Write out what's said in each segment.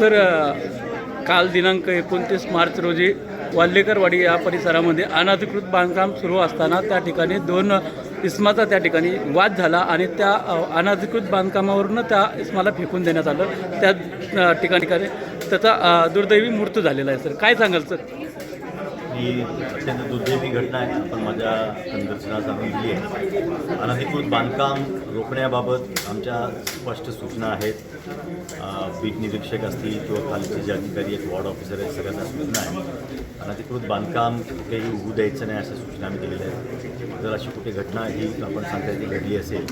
Sir काल दिनांक 29 मार्च रोजी वाल्हेकरवाडी या परिसरामध्ये अनधिकृत बांधकाम सुरू असताना त्या ठिकाणी दोन इस्माचा त्या ठिकाणी वाद झाला आणि त्या अनधिकृत बांधकामावरून त्या इस्माला फेकून देण्यात आलं. त्या ठिकाणी त्याचा दुर्दैवी मृत्यू झालेला आहे. सर काय सांगाल सर? ही अत्यंत दुर्दैवी घटना आहे. आपण माझ्या निदर्शनास आणून दिली आहे. अनधिकृत बांधकाम रोखण्याबाबत आमच्या स्पष्ट सूचना आहेत. बीट निरीक्षक असतील किंवा खालचे जे अधिकारी आहेत, वॉर्ड ऑफिसर आहेत, सगळ्यांना सूचना आहे. अनधिकृत बांधकाम कुठेही होऊ द्यायचं नाही अशा सूचना आम्ही दिलेल्या आहेत. जर अशी कुठे घटना ही आपण सांगता ती घडली असेल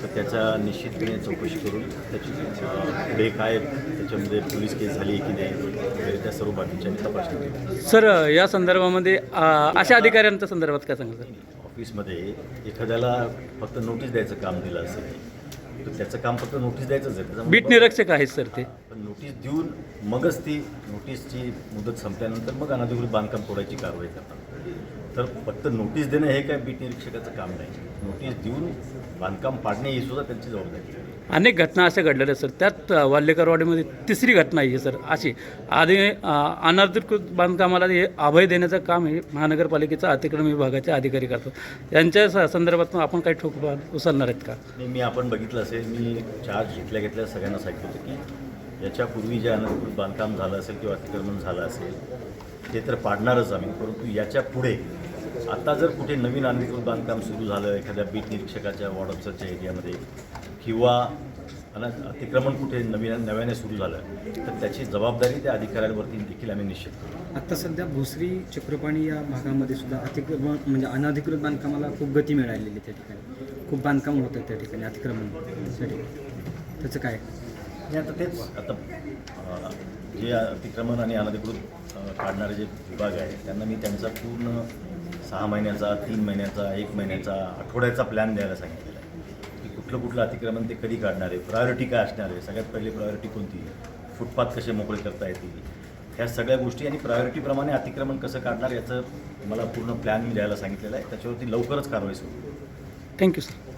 तर त्याचा निश्चितपणे चौकशी करून त्याची पुढे काय त्याच्यामध्ये पोलीस केस झाली की नाही वगैरे त्या सर्व बाबींची तपासणी केली. सर या संदर्भामध्ये अशा अधिकाऱ्यांच्या संदर्भात काय सांगाल सर? ऑफिसमध्ये एखाद्याला फक्त नोटीस द्यायचं काम दिलं असेल तर त्याचं काम फक्त नोटीस द्यायचंच आहे. त्याच्यामुळे बीट निरीक्षक आहेत सर ते. पण नोटीस देऊन मगच ती नोटीसची मुदत संपल्यानंतर मग अनधिकृत बांधकाम तोडायची कारवाई करतात. तर फक्त नोटीस देणं हे काय बीट निरीक्षकाचं काम नाही. नोटीस देऊन बांधकाम पाडणे ही सुद्धा त्यांची जबाबदारी आहे. अनेक घटना अशा घडलेल्या सर. त्यात वाल्हेकरवाडीमध्ये तिसरी घटना आहे सर अशी. आधी अनधिकृत बांधकामाला हे अभय देण्याचं काम हे महानगरपालिकेचा अतिक्रमण विभागाचे अधिकारी करतात. यांच्या संदर्भात आपण काही ठोक उचलणार आहेत का? मी आपण बघितलं असेल, मी चार्ज घेतल्या सगळ्यांना सांगितलं होतं की याच्यापूर्वी जे अनधिकृत बांधकाम झालं असेल किंवा अतिक्रमण झालं असेल ते तर पाडणारच आम्ही. परंतु याच्या पुढे आता जर कुठे नवीन अनधिकृत बांधकाम सुरू झालं एखाद्या बीट निरीक्षकाच्या वॉर्ड ऑफिसरच्या एरियामध्ये किंवा अतिक्रमण कुठे नव्याने सुरू झालं तर त्याची जबाबदारी त्या अधिकाऱ्यांवरती देखील आम्ही निश्चित करू. आता सध्या भोसरी चक्रपाणी या भागामध्ये सुद्धा अतिक्रमण म्हणजे अनधिकृत बांधकामाला खूप गती मिळालेली त्या ठिकाणी. खूप बांधकाम होतं त्या ठिकाणी अतिक्रमणासाठी. त्याचं काय? आता तेच आता जे अतिक्रमण आणि अनधिकृत काढणारे जे विभाग आहे त्यांना मी त्यांचा पूर्ण 6 महिन्याचा, 3 महिन्याचा, 1 महिन्याचा, आठवड्याचा प्लॅन द्यायला सांगितलेला आहे की कुठलं अतिक्रमण ते कधी काढणार आहे, प्रायोरिटी काय असणार आहे, सगळ्यात पहिली प्रायोरिटी कोणती, फुटपाथ कसे मोकळे करता येतील, ह्या सगळ्या गोष्टी आणि प्रायोरिटीप्रमाणे अतिक्रमण कसं काढणार याचं मला पूर्ण प्लॅन मी द्यायला सांगितलेलं आहे. त्याच्यावरती लवकरच कारवाई सुरू. Thank you sir.